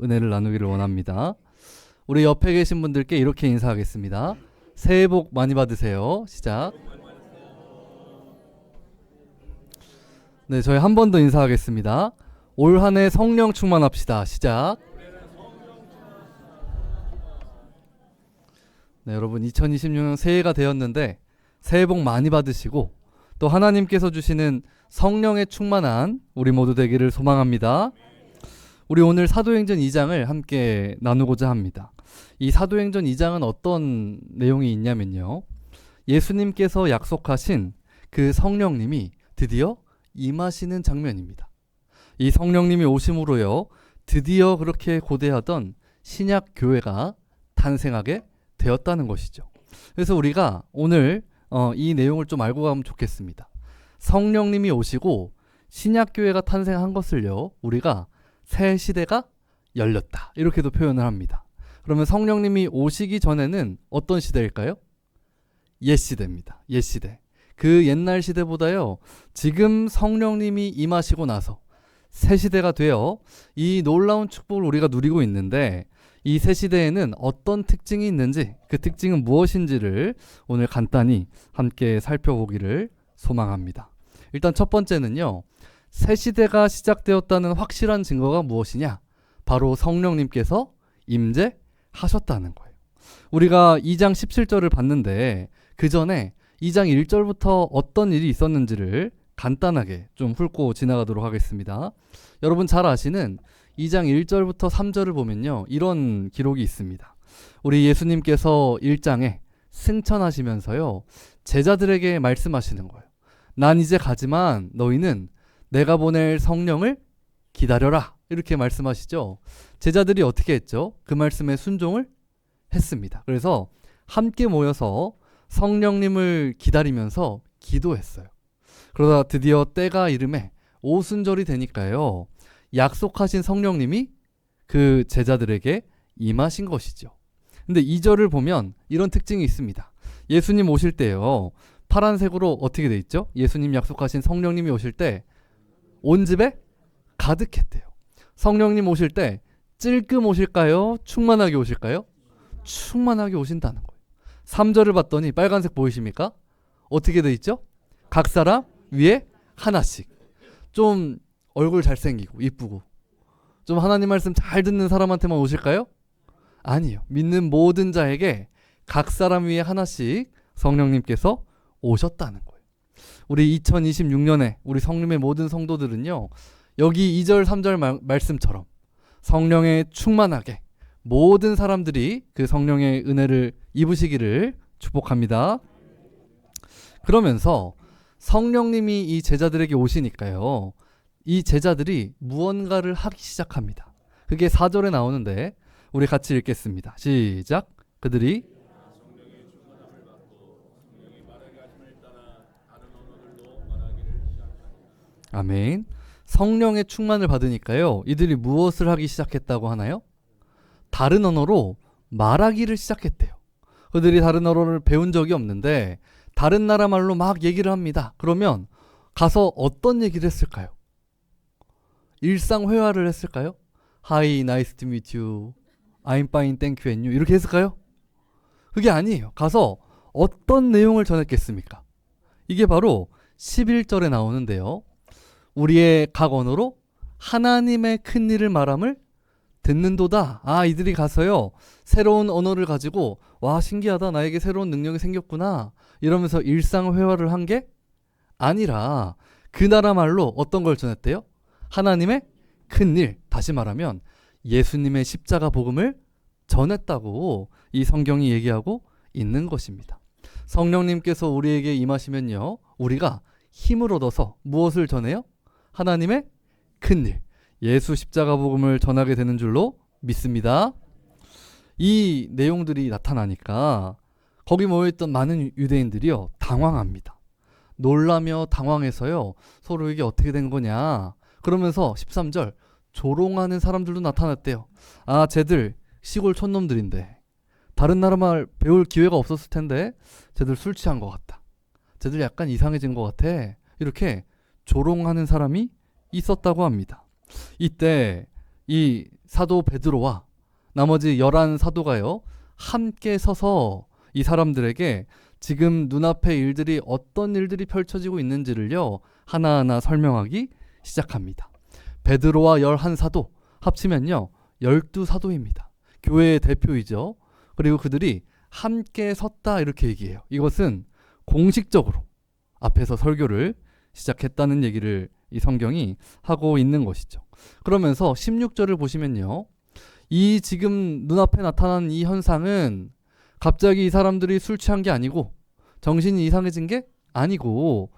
은혜를 나누기를 원합니다. 우리 옆에 계신 분들께 이렇게 인사하겠습니다. 새해 복 많이 받으세요. 시작. 네, 저희 한 번 더 인사하겠습니다. 올 한 해 성령 충만합시다. 시작. 네, 여러분 2026년 새해가 되었는데 새해 복 많이 받으시고 또 하나님께서 주시는 성령의 충만한 우리 모두 되기를 소망합니다. 우리 오늘 사도행전 2장을 함께 나누고자 합니다. 이 사도행전 2장은 어떤 내용이 있냐면요, 예수님께서 약속하신 그 성령님이 드디어 임하시는 장면입니다. 이 성령님이 오심으로요, 드디어 그렇게 고대하던 신약 교회가 탄생하게 되었다는 것이죠. 그래서 우리가 오늘 이 내용을 좀 알고 가면 좋겠습니다. 성령님이 오시고 신약 교회가 탄생한 것을요, 우리가 새 시대가 열렸다 이렇게도 표현을 합니다. 그러면 성령님이 오시기 전에는 어떤 시대일까요? 옛 시대입니다. 옛 시대. 그 옛날 시대보다요, 지금 성령님이 임하시고 나서 새 시대가 되어 이 놀라운 축복을 우리가 누리고 있는데, 이 새 시대에는 어떤 특징이 있는지, 그 특징은 무엇인지를 오늘 간단히 함께 살펴보기를 소망합니다. 일단 첫 번째는요, 새 시대가 시작되었다는 확실한 증거가 무엇이냐? 바로 성령님께서 임재하셨다는 거예요. 우리가 2장 17절을 봤는데 그 전에 2장 1절부터 어떤 일이 있었는지를 간단하게 좀 훑고 지나가도록 하겠습니다. 여러분 잘 아시는 2장 1절부터 3절을 보면요, 이런 기록이 있습니다. 우리 예수님께서 1장에 승천하시면서요, 제자들에게 말씀하시는 거예요. 난 이제 가지만 너희는 내가 보낼 성령을 기다려라, 이렇게 말씀하시죠. 제자들이 어떻게 했죠? 그 말씀에 순종을 했습니다. 그래서 함께 모여서 성령님을 기다리면서 기도했어요. 그러다 드디어 때가 이름에 오순절이 되니까요, 약속하신 성령님이 그 제자들에게 임하신 것이죠. 근데 2절을 보면 이런 특징이 있습니다. 예수님 오실 때요, 파란색으로 어떻게 돼 있죠? 예수님 약속하신 성령님이 오실 때 온 집에 가득했대요. 성령님 오실 때 찔끔 오실까요? 충만하게 오실까요? 충만하게 오신다는 거예요. 3절을 봤더니 빨간색 보이십니까? 어떻게 돼 있죠? 각 사람 위에 하나씩. 좀 얼굴 잘생기고 이쁘고 좀 하나님 말씀 잘 듣는 사람한테만 오실까요? 아니요. 믿는 모든 자에게 각 사람 위에 하나씩 성령님께서 오셨다는 거예요. 우리 2026년에 우리 성림의 모든 성도들은요, 여기 2절 3절 말씀처럼 성령에 충만하게 모든 사람들이 그 성령의 은혜를 입으시기를 축복합니다. 그러면서 성령님이 이 제자들에게 오시니까요, 이 제자들이 무언가를 하기 시작합니다. 그게 4절에 나오는데 우리 같이 읽겠습니다. 시작. 그들이 아멘. 성령의 충만을 받으니까요, 이들이 무엇을 하기 시작했다고 하나요? 다른 언어로 말하기를 시작했대요. 그들이 다른 언어를 배운 적이 없는데 다른 나라 말로 막 얘기를 합니다. 그러면 가서 어떤 얘기를 했을까요? 일상 회화를 했을까요? Hi, nice to meet you. I'm fine, thank you, and you. 이렇게 했을까요? 그게 아니에요. 가서 어떤 내용을 전했겠습니까? 이게 바로 11절에 나오는데요, 우리의 각 언어로 하나님의 큰 일을 말함을 듣는도다. 이들이 가서요, 새로운 언어를 가지고 와, 신기하다, 나에게 새로운 능력이 생겼구나, 이러면서 일상 회화를 한 게 아니라 그 나라 말로 어떤 걸 전했대요? 하나님의 큰 일, 다시 말하면 예수님의 십자가 복음을 전했다고 이 성경이 얘기하고 있는 것입니다. 성령님께서 우리에게 임하시면요, 우리가 힘을 얻어서 무엇을 전해요? 하나님의 큰 일, 예수 십자가 복음을 전하게 되는 줄로 믿습니다. 이 내용들이 나타나니까 거기 모여있던 많은 유대인들이요, 당황합니다. 놀라며 당황해서요, 서로 이게 어떻게 된 거냐 그러면서 13절 조롱하는 사람들도 나타났대요. 쟤들 시골 촌놈들인데 다른 나라 말 배울 기회가 없었을 텐데 쟤들 술 취한 것 같다, 쟤들 약간 이상해진 것 같아, 이렇게 조롱하는 사람이 있었다고 합니다. 이때 이 사도 베드로와 나머지 11 사도가요, 함께 서서 이 사람들에게 지금 눈앞의 일들이 어떤 일들이 펼쳐지고 있는지를요, 하나하나 설명하기 시작합니다. 베드로와 11 사도 합치면요 12 사도입니다. 교회의 대표이죠. 그리고 그들이 함께 섰다 이렇게 얘기해요. 이것은 공식적으로 앞에서 설교를 시작했다는 얘기를 이 성경이 하고 있는 것이죠. 그러면서 16절을 보시면요, 이 지금 눈앞에 나타난 이 현상은 갑자기 이 사람들이 술 취한 게 아니고 정신이 이상해진 게 아니고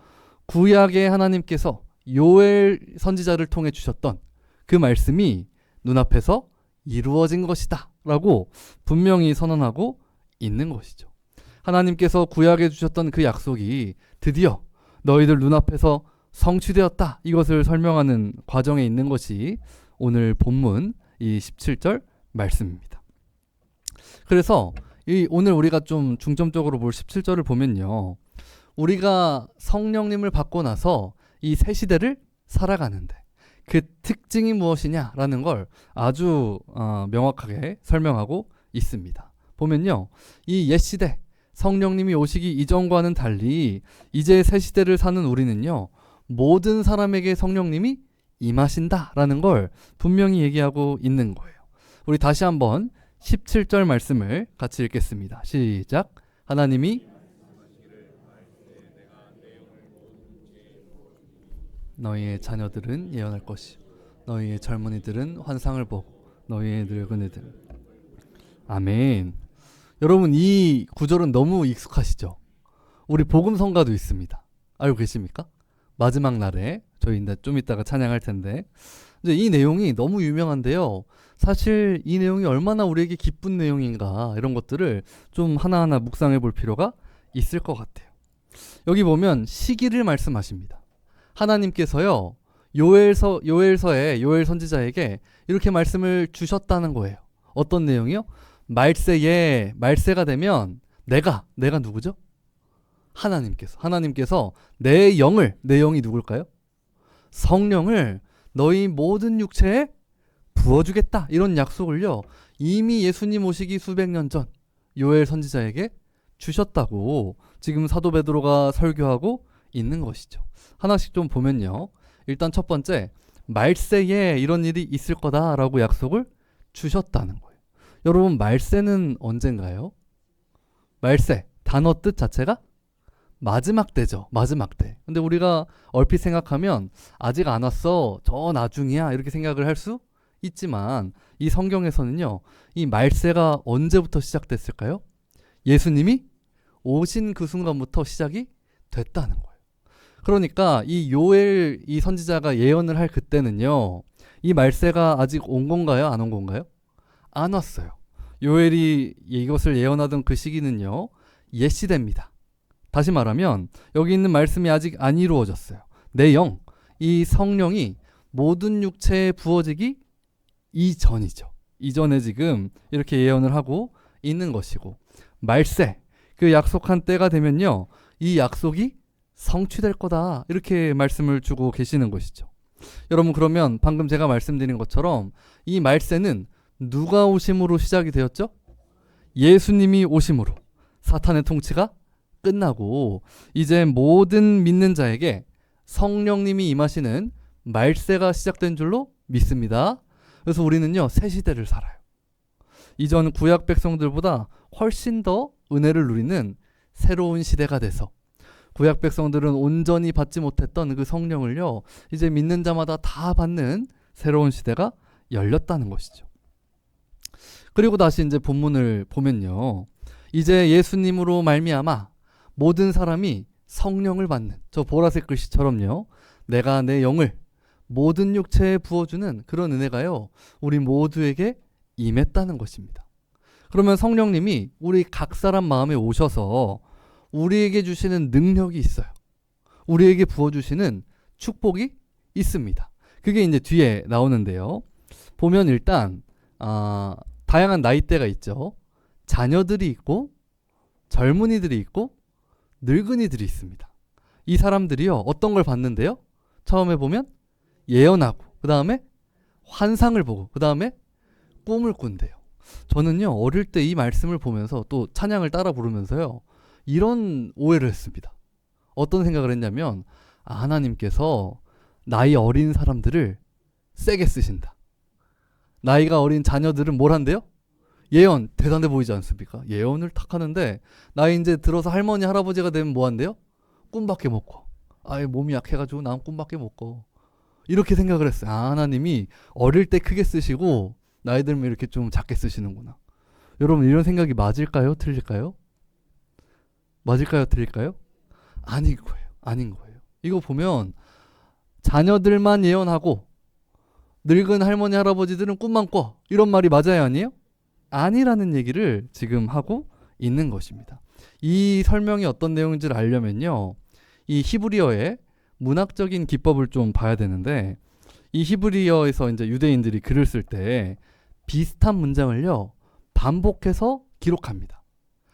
구약의 하나님께서 요엘 선지자를 통해 주셨던 그 말씀이 눈앞에서 이루어진 것이다 라고 분명히 선언하고 있는 것이죠. 하나님께서 구약에 주셨던 그 약속이 드디어 너희들 눈앞에서 성취되었다, 이것을 설명하는 과정에 있는 것이 오늘 본문 이 17절 말씀입니다. 그래서 오늘 우리가 좀 중점적으로 볼 17절을 보면요, 우리가 성령님을 받고 나서 이 새 시대를 살아가는데 그 특징이 무엇이냐라는 걸 아주 명확하게 설명하고 있습니다. 보면요, 이 옛 시대 성령님이 오시기 이전과는 달리 이제 새 시대를 사는 우리는요, 모든 사람에게 성령님이 임하신다라는 걸 분명히 얘기하고 있는 거예요. 우리 다시 한번 17절 말씀을 같이 읽겠습니다. 시작. 하나님이 너희의 자녀들은 예언할 것이요 너희의 젊은이들은 환상을 보고 너희의 늙은이들은. 아멘. 여러분, 이 구절은 너무 익숙하시죠? 우리 복음성가도 있습니다. 알고 계십니까? 마지막 날에 저희 이제 좀 이따가 찬양할 텐데, 이제 이 내용이 너무 유명한데요, 사실 이 내용이 얼마나 우리에게 기쁜 내용인가, 이런 것들을 좀 하나하나 묵상해 볼 필요가 있을 것 같아요. 여기 보면 시기를 말씀하십니다. 하나님께서요, 요엘서에 요엘 선지자에게 이렇게 말씀을 주셨다는 거예요. 어떤 내용이요? 말세가 되면 내가 누구죠? 하나님께서 내 영이 누굴까요? 성령을 너희 모든 육체에 부어주겠다, 이런 약속을요 이미 예수님 오시기 수백 년 전 요엘 선지자에게 주셨다고 지금 사도 베드로가 설교하고 있는 것이죠. 하나씩 좀 보면요, 일단 첫 번째, 말세에 이런 일이 있을 거다라고 약속을 주셨다는 거예요. 여러분, 말세는 언젠가요? 말세 단어 뜻 자체가 마지막 때죠. 마지막 때. 근데 우리가 얼핏 생각하면 아직 안 왔어, 저 나중이야, 이렇게 생각을 할 수 있지만 이 성경에서는요, 이 말세가 언제부터 시작됐을까요? 예수님이 오신 그 순간부터 시작이 됐다는 거예요. 그러니까 이 요엘 이 선지자가 예언을 할 그때는요, 이 말세가 아직 온 건가요? 안 온 건가요? 안 왔어요. 요엘이 이것을 예언하던 그 시기는요, 옛 시대입니다. 다시 말하면 여기 있는 말씀이 아직 안 이루어졌어요. 내 영, 이 성령이 모든 육체에 부어지기 이전이죠. 이전에 지금 이렇게 예언을 하고 있는 것이고, 말세, 그 약속한 때가 되면요, 이 약속이 성취될 거다, 이렇게 말씀을 주고 계시는 것이죠. 여러분, 그러면 방금 제가 말씀드린 것처럼 이 말세는 누가 오심으로 시작이 되었죠? 예수님이 오심으로 사탄의 통치가 끝나고 이제 모든 믿는 자에게 성령님이 임하시는 말세가 시작된 줄로 믿습니다. 그래서 우리는요, 새 시대를 살아요. 이전 구약 백성들보다 훨씬 더 은혜를 누리는 새로운 시대가 돼서 구약 백성들은 온전히 받지 못했던 그 성령을요, 이제 믿는 자마다 다 받는 새로운 시대가 열렸다는 것이죠. 그리고 다시 이제 본문을 보면요, 이제 예수님으로 말미암아 모든 사람이 성령을 받는, 저 보라색 글씨처럼요, 내가 내 영을 모든 육체에 부어주는 그런 은혜가요, 우리 모두에게 임했다는 것입니다. 그러면 성령님이 우리 각 사람 마음에 오셔서 우리에게 주시는 능력이 있어요. 우리에게 부어주시는 축복이 있습니다. 그게 이제 뒤에 나오는데요, 보면 일단 다양한 나이대가 있죠. 자녀들이 있고 젊은이들이 있고 늙은이들이 있습니다. 이 사람들이요, 어떤 걸 봤는데요, 처음에 보면 예언하고, 그 다음에 환상을 보고, 그 다음에 꿈을 꾼대요. 저는요, 어릴 때 이 말씀을 보면서 또 찬양을 따라 부르면서요, 이런 오해를 했습니다. 어떤 생각을 했냐면, 하나님께서 나이 어린 사람들을 세게 쓰신다. 나이가 어린 자녀들은 뭘 한대요? 예언, 대단해 보이지 않습니까? 예언을 탁 하는데, 나이 이제 들어서 할머니, 할아버지가 되면 뭐 한대요? 꿈밖에 못 꿔. 몸이 약해가지고 난 꿈밖에 못 꿔. 이렇게 생각을 했어요. 하나님이 어릴 때 크게 쓰시고, 나이 들면 이렇게 좀 작게 쓰시는구나. 여러분, 이런 생각이 맞을까요? 틀릴까요? 맞을까요? 틀릴까요? 아닌 거예요. 아닌 거예요. 이거 보면 자녀들만 예언하고 늙은 할머니 할아버지들은 꿈만 꿔. 이런 말이 맞아요, 아니에요? 아니라는 얘기를 지금 하고 있는 것입니다. 이 설명이 어떤 내용인지를 알려면요, 이 히브리어의 문학적인 기법을 좀 봐야 되는데, 이 히브리어에서 이제 유대인들이 글을 쓸 때 비슷한 문장을요, 반복해서 기록합니다.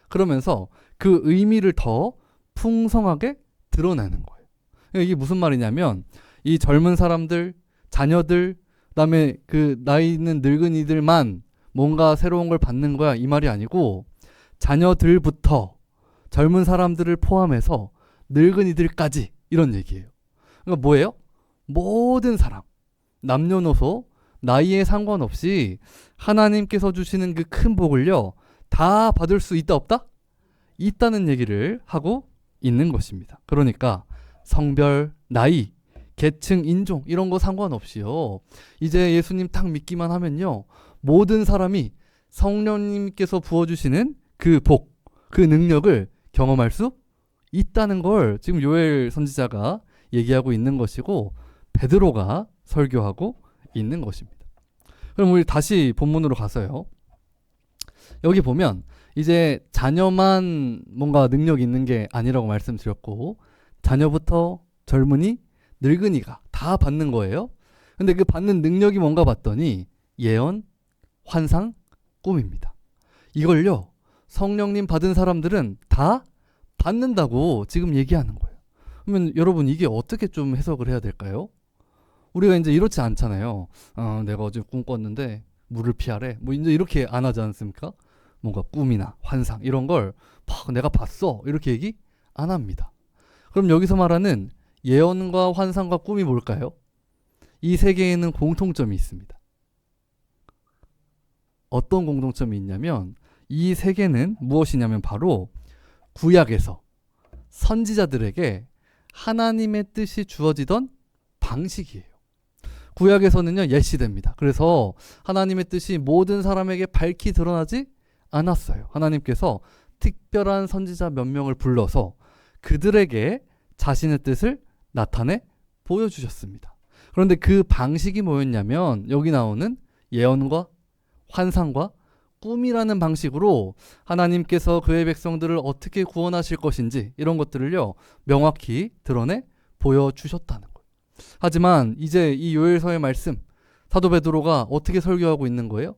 그러면서 그 의미를 더 풍성하게 드러내는 거예요. 이게 무슨 말이냐면, 이 젊은 사람들, 자녀들, 그다음에 그 나이 있는 늙은이들만 뭔가 새로운 걸 받는 거야, 이 말이 아니고, 자녀들부터 젊은 사람들을 포함해서 늙은이들까지, 이런 얘기예요. 그러니까 뭐예요? 모든 사람, 남녀노소, 나이에 상관없이 하나님께서 주시는 그 큰 복을요, 다 받을 수 있다 없다? 있다는 얘기를 하고 있는 것입니다. 그러니까 성별, 나이, 계층, 인종 이런 거 상관없이요, 이제 예수님 딱 믿기만 하면요, 모든 사람이 성령님께서 부어주시는 그 복, 그 능력을 경험할 수 있다는 걸 지금 요엘 선지자가 얘기하고 있는 것이고, 베드로가 설교하고 있는 것입니다. 그럼 우리 다시 본문으로 가서요, 여기 보면 이제 자녀만 뭔가 능력이 있는 게 아니라고 말씀드렸고, 자녀부터 젊은이, 늙은이가 다 받는 거예요. 근데 그 받는 능력이 뭔가 봤더니 예언, 환상, 꿈입니다. 이걸요, 성령님 받은 사람들은 다 받는다고 지금 얘기하는 거예요. 그러면 여러분, 이게 어떻게 좀 해석을 해야 될까요? 우리가 이제 이렇지 않잖아요. 내가 어제 꿈 꿨는데 물을 피하래. 뭐 이제 이렇게 안 하지 않습니까? 뭔가 꿈이나 환상 이런 걸 내가 봤어, 이렇게 얘기 안 합니다. 그럼 여기서 말하는 예언과 환상과 꿈이 뭘까요? 이 세 개에는 공통점이 있습니다. 어떤 공통점이 있냐면, 이 세 개는 무엇이냐면 바로 구약에서 선지자들에게 하나님의 뜻이 주어지던 방식이에요. 구약에서는요, 옛 시대입니다. 그래서 하나님의 뜻이 모든 사람에게 밝히 드러나지 않았어요. 하나님께서 특별한 선지자 몇 명을 불러서 그들에게 자신의 뜻을 나타내 보여주셨습니다. 그런데 그 방식이 뭐였냐면, 여기 나오는 예언과 환상과 꿈이라는 방식으로 하나님께서 그의 백성들을 어떻게 구원하실 것인지 이런 것들을요, 명확히 드러내 보여주셨다는 거예요. 하지만 이제 이 요엘서의 말씀, 사도 베드로가 어떻게 설교하고 있는 거예요?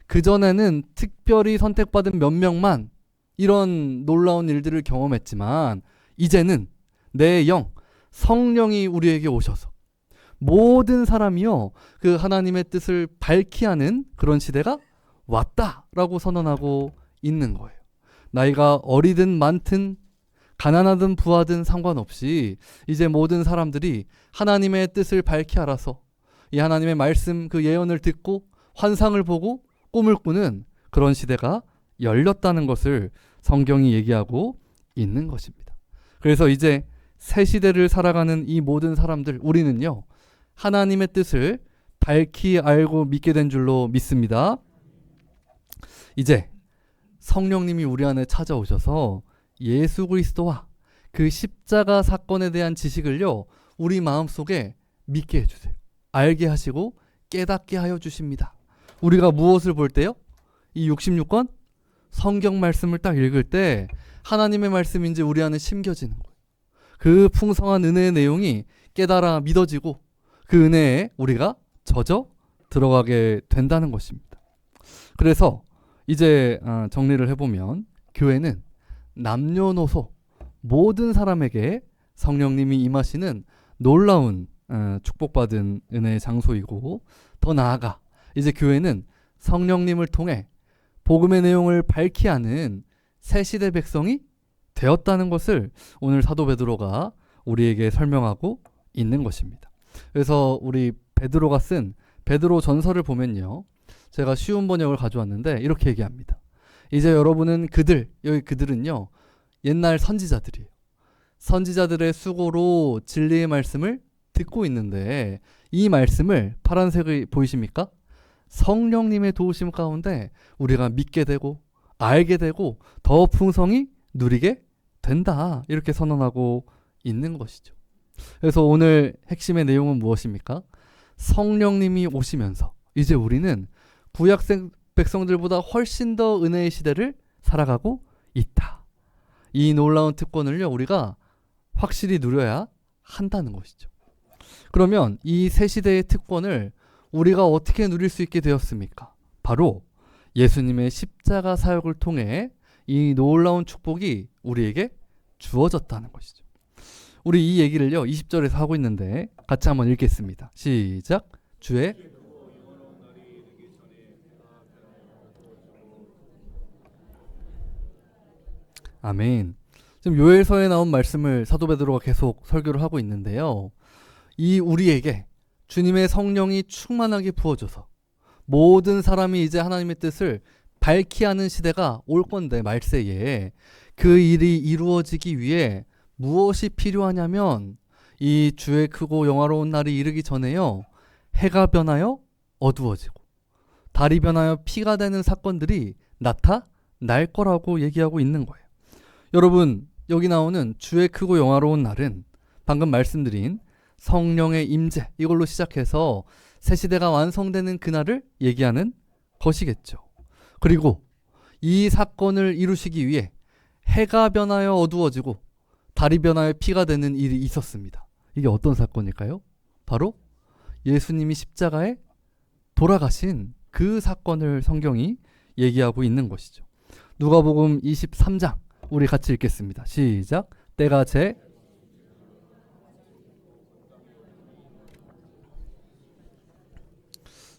그전에는 특별히 선택받은 몇 명만 이런 놀라운 일들을 경험했지만, 이제는 내 영, 성령이 우리에게 오셔서 모든 사람이요, 그 하나님의 뜻을 밝히 하는 그런 시대가 왔다라고 선언하고 있는 거예요. 나이가 어리든 많든 가난하든 부하든 상관없이 이제 모든 사람들이 하나님의 뜻을 밝히 알아서 이 하나님의 말씀, 그 예언을 듣고 환상을 보고 꿈을 꾸는 그런 시대가 열렸다는 것을 성경이 얘기하고 있는 것입니다. 그래서 이제 새 시대를 살아가는 이 모든 사람들, 우리는요, 하나님의 뜻을 밝히 알고 믿게 된 줄로 믿습니다. 이제 성령님이 우리 안에 찾아오셔서 예수 그리스도와 그 십자가 사건에 대한 지식을요, 우리 마음속에 믿게 해주세요. 알게 하시고 깨닫게 하여 주십니다. 우리가 무엇을 볼 때요? 이 66권 성경 말씀을 딱 읽을 때 하나님의 말씀인지 우리 안에 심겨지는 거예요. 그 풍성한 은혜의 내용이 깨달아 믿어지고 그 은혜에 우리가 젖어 들어가게 된다는 것입니다. 그래서 이제 정리를 해보면, 교회는 남녀노소 모든 사람에게 성령님이 임하시는 놀라운 축복받은 은혜의 장소이고, 더 나아가 이제 교회는 성령님을 통해 복음의 내용을 밝히 하는 새 시대 백성이 되었다는 것을 오늘 사도 베드로가 우리에게 설명하고 있는 것입니다. 그래서 우리 베드로가 쓴 베드로 전서를 보면요, 제가 쉬운 번역을 가져왔는데 이렇게 얘기합니다. 이제 여러분은 여기 그들은요, 옛날 선지자들이에요. 선지자들의 수고로 진리의 말씀을 듣고 있는데, 이 말씀을 파란색이 보이십니까? 성령님의 도우심 가운데 우리가 믿게 되고 알게 되고 더 풍성히 누리게 된다, 이렇게 선언하고 있는 것이죠. 그래서 오늘 핵심의 내용은 무엇입니까? 성령님이 오시면서 이제 우리는 구약 백성들보다 훨씬 더 은혜의 시대를 살아가고 있다. 이 놀라운 특권을요, 우리가 확실히 누려야 한다는 것이죠. 그러면 이 새 시대의 특권을 우리가 어떻게 누릴 수 있게 되었습니까? 바로 예수님의 십자가 사역을 통해 이 놀라운 축복이 우리에게 주어졌다는 것이죠. 우리 이 얘기를요, 20절에서 하고 있는데 같이 한번 읽겠습니다. 시작. 주의 아멘. 지금 요엘서에 나온 말씀을 사도 베드로가 계속 설교를 하고 있는데요, 이 우리에게 주님의 성령이 충만하게 부어져서 모든 사람이 이제 하나님의 뜻을 밝히 하는 시대가 올 건데, 말세에 그 일이 이루어지기 위해 무엇이 필요하냐면 이 주의 크고 영화로운 날이 이르기 전에요, 해가 변하여 어두워지고 달이 변하여 피가 되는 사건들이 나타날 거라고 얘기하고 있는 거예요. 여러분, 여기 나오는 주의 크고 영화로운 날은 방금 말씀드린 성령의 임재, 이걸로 시작해서 새 시대가 완성되는 그날을 얘기하는 것이겠죠. 그리고 이 사건을 이루시기 위해 해가 변하여 어두워지고 달이 변하여 피가 되는 일이 있었습니다. 이게 어떤 사건일까요? 바로 예수님이 십자가에 돌아가신 그 사건을 성경이 얘기하고 있는 것이죠. 누가복음 23장 우리 같이 읽겠습니다. 시작. 때가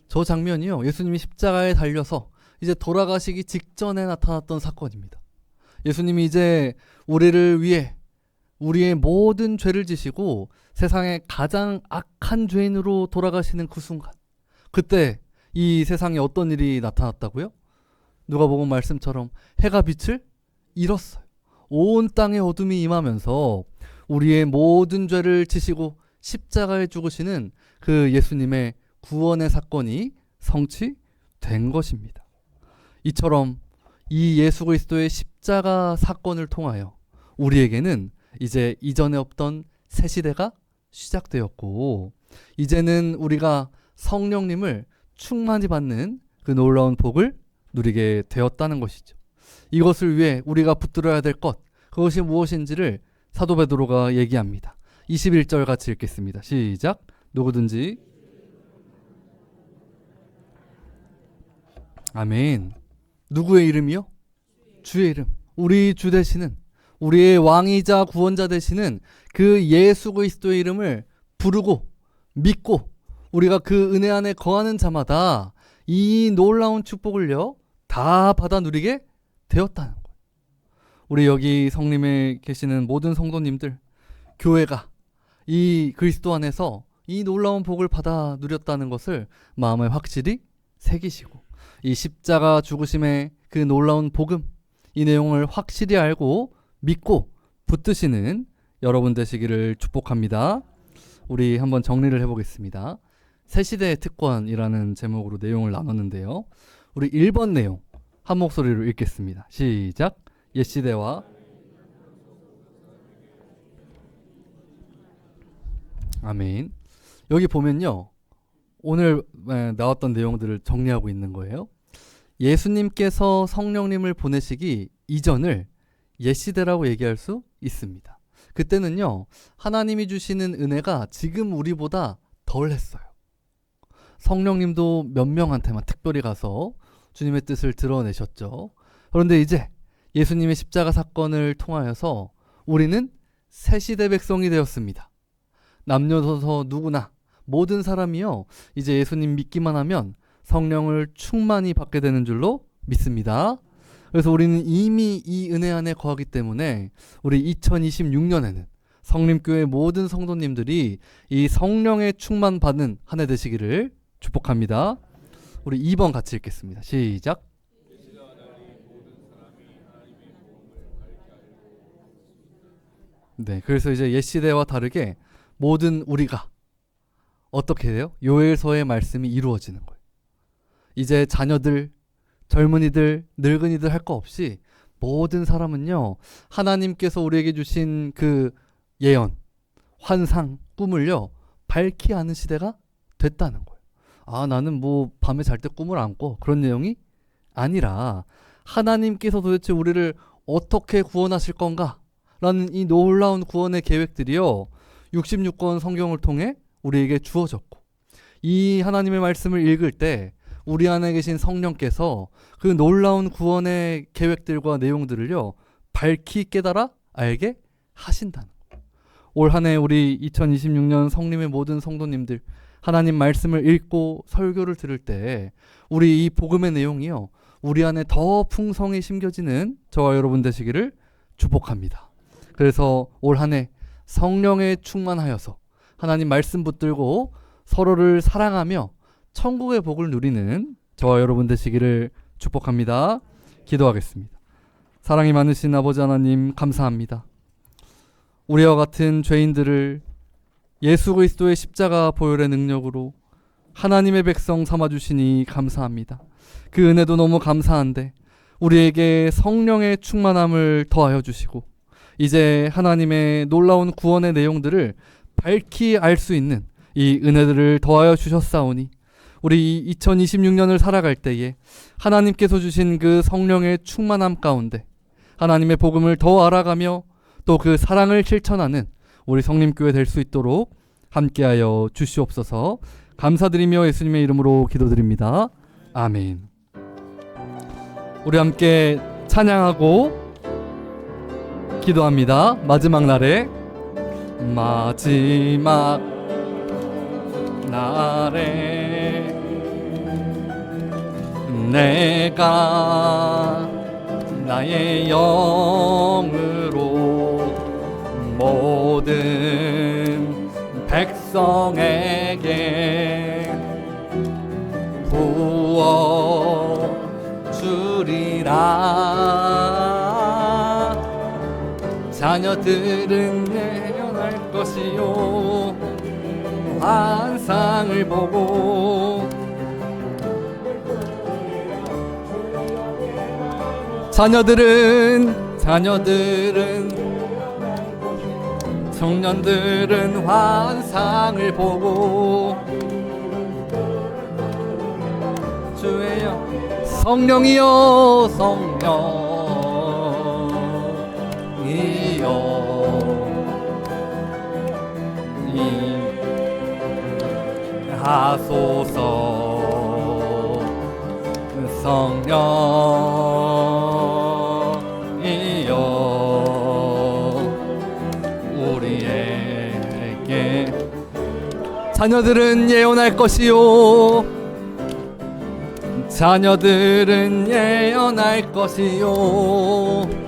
저 장면이요, 예수님이 십자가에 달려서 이제 돌아가시기 직전에 나타났던 사건입니다. 예수님이 이제 우리를 위해 우리의 모든 죄를 지시고 세상의 가장 악한 죄인으로 돌아가시는 그 순간, 그때 이 세상에 어떤 일이 나타났다고요? 누가복음 말씀처럼 해가 빛을 잃었어요. 온 땅에 어둠이 임하면서 우리의 모든 죄를 지시고 십자가에 죽으시는 그 예수님의 구원의 사건이 성취된 것입니다. 이처럼 이 예수 그리스도의 십자가 사건을 통하여 우리에게는 이제 이전에 없던 새 시대가 시작되었고, 이제는 우리가 성령님을 충만히 받는 그 놀라운 복을 누리게 되었다는 것이죠. 이것을 위해 우리가 붙들어야 될 것, 그것이 무엇인지를 사도 베드로가 얘기합니다. 21절 같이 읽겠습니다. 시작. 누구든지 아멘. 누구의 이름이요? 주의 이름. 우리 주 되시는, 우리의 왕이자 구원자 되시는 그 예수 그리스도의 이름을 부르고 믿고 우리가 그 은혜 안에 거하는 자마다 이 놀라운 축복을요, 다 받아 누리게 되었다는 거예요. 우리 여기 성림에 계시는 모든 성도님들, 교회가 이 그리스도 안에서 이 놀라운 복을 받아 누렸다는 것을 마음에 확실히 새기시고, 이 십자가 죽으심의 그 놀라운 복음, 이 내용을 확실히 알고 믿고 붙드시는 여러분 되시기를 축복합니다. 우리 한번 정리를 해보겠습니다. 새 시대의 특권이라는 제목으로 내용을 나눴는데요, 우리 1번 내용 한 목소리로 읽겠습니다. 시작. 옛 시대와 아멘. 여기 보면요, 오늘 나왔던 내용들을 정리하고 있는 거예요. 예수님께서 성령님을 보내시기 이전을 옛시대라고 얘기할 수 있습니다. 그때는요, 하나님이 주시는 은혜가 지금 우리보다 덜했어요. 성령님도 몇 명한테만 특별히 가서 주님의 뜻을 드러내셨죠. 그런데 이제 예수님의 십자가 사건을 통하여서 우리는 새 시대 백성이 되었습니다. 남녀노소 누구나 모든 사람이요, 이제 예수님 믿기만 하면 성령을 충만히 받게 되는 줄로 믿습니다. 그래서 우리는 이미 이 은혜 안에 거하기 때문에 우리 2026년에는 성림교회 모든 성도님들이 이 성령의 충만 받는 한 해 되시기를 축복합니다. 우리 2번 같이 읽겠습니다. 시작. 네, 그래서 이제 옛 시대와 다르게 모든 우리가 어떻게 돼요? 요엘서의 말씀이 이루어지는 거예요. 이제 자녀들, 젊은이들, 늙은이들 할 거 없이 모든 사람은요, 하나님께서 우리에게 주신 그 예언, 환상, 꿈을요, 밝히 아는 시대가 됐다는 거예요. 아, 나는 뭐 밤에 잘 때 꿈을 안 꿔. 그런 내용이 아니라 하나님께서 도대체 우리를 어떻게 구원하실 건가? 라는 이 놀라운 구원의 계획들이요, 66권 성경을 통해 우리에게 주어졌고, 이 하나님의 말씀을 읽을 때 우리 안에 계신 성령께서 그 놀라운 구원의 계획들과 내용들을요, 밝히 깨달아 알게 하신다는 거예요. 올 한 해 우리 2026년 성림의 모든 성도님들, 하나님 말씀을 읽고 설교를 들을 때 우리 이 복음의 내용이요, 우리 안에 더 풍성히 심겨지는 저와 여러분 되시기를 축복합니다. 그래서 올 한 해 성령에 충만하여서 하나님 말씀 붙들고 서로를 사랑하며 천국의 복을 누리는 저와 여러분 되시기를 축복합니다. 기도하겠습니다. 사랑이 많으신 아버지 하나님, 감사합니다. 우리와 같은 죄인들을 예수 그리스도의 십자가 보혈의 능력으로 하나님의 백성 삼아주시니 감사합니다. 그 은혜도 너무 감사한데 우리에게 성령의 충만함을 더하여 주시고 이제 하나님의 놀라운 구원의 내용들을 밝히 알 수 있는 이 은혜들을 더하여 주셨사오니 우리 2026년을 살아갈 때에 하나님께서 주신 그 성령의 충만함 가운데 하나님의 복음을 더 알아가며 또 그 사랑을 실천하는 우리 성림교회 될 수 있도록 함께하여 주시옵소서. 감사드리며 예수님의 이름으로 기도드립니다. 아멘. 우리 함께 찬양하고 기도합니다. 마지막 날에 마지막 날에 내가 나의 영으로 모든 백성에게 부어 주리라. 자녀들은 예언할 것이요 환상을 보고 자녀들은 청년들은 환상을 보고 주의 성령이여 하소서. 성령이여 우리에게 자녀들은 예언할 것이요 자녀들은 예언할 것이요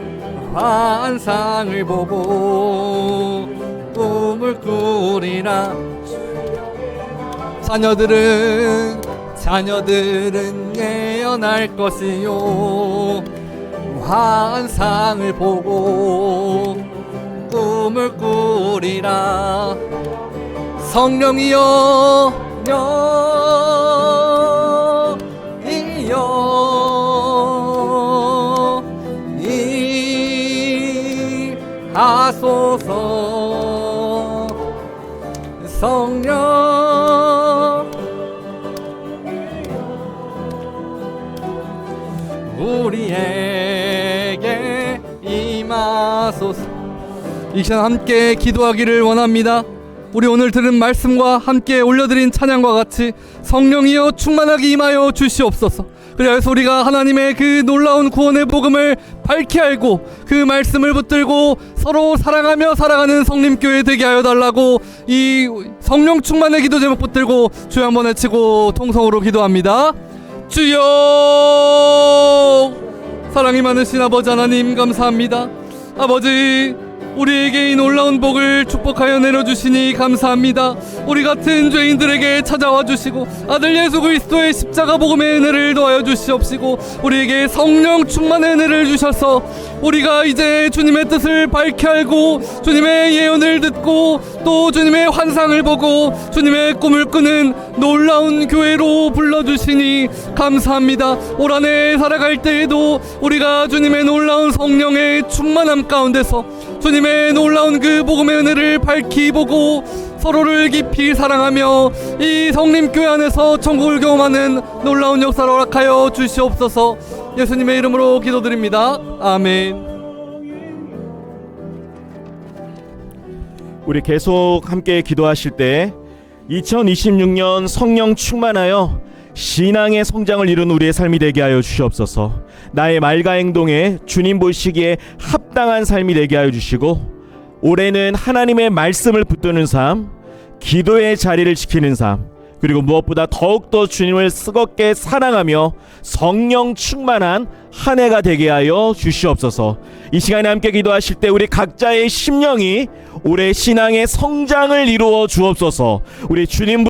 환상을 보고 꿈을 꾸리라. 자녀들은 예언할 것이요 환상을 보고 꿈을 꾸리라. 성령이여 하소서. 성령 우리에게 임하소서. 이 시간 함께 기도하기를 원합니다. 우리 오늘 들은 말씀과 함께 올려드린 찬양과 같이 성령이여 충만하게 임하여 주시옵소서. 그래서 우리가 하나님의 그 놀라운 구원의 복음을 밝히 알고 그 말씀을 붙들고 서로 사랑하며 살아가는 성림교회 되게 하여 달라고 이 성령 충만의 기도 제목 붙들고 주여 한번 외치고 통성으로 기도합니다. 주여. 사랑이 많으신 아버지 하나님 감사합니다. 아버지, 우리에게 이 놀라운 복을 축복하여 내려주시니 감사합니다. 우리 같은 죄인들에게 찾아와 주시고 아들 예수 그리스도의 십자가 복음의 은혜를 더하여 주시옵시고 우리에게 성령 충만의 은혜를 주셔서 우리가 이제 주님의 뜻을 밝히 알고 주님의 예언을 듣고 또 주님의 환상을 보고 주님의 꿈을 꾸는 놀라운 교회로 불러주시니 감사합니다. 올 한 해 살아갈 때에도 우리가 주님의 놀라운 성령의 충만함 가운데서 주님의 놀라운 그 복음의 은혜를 밝히 보고 서로를 깊이 사랑하며 이 성림교회 안에서 천국을 경험하는 놀라운 역사를 허락하여 주시옵소서. 예수님의 이름으로 기도드립니다. 아멘. 우리 계속 함께 기도하실 때 2026년 성령 충만하여 신앙의 성장을 이룬 우리의 삶이 되게 하여 주시옵소서. 나의 말과 행동에 주님 보시기에 합당한 삶이 되게 하여 주시고 올해는 하나님의 말씀을 붙드는 삶, 기도의 자리를 지키는 삶, 그리고 무엇보다 더욱더 주님을 뜨겁게 사랑하며 성령 충만한 한 해가 되게 하여 주시옵소서. 이 시간에 함께 기도하실 때 우리 각자의 심령이 올해 신앙의 성장을 이루어 주옵소서. 우리 주님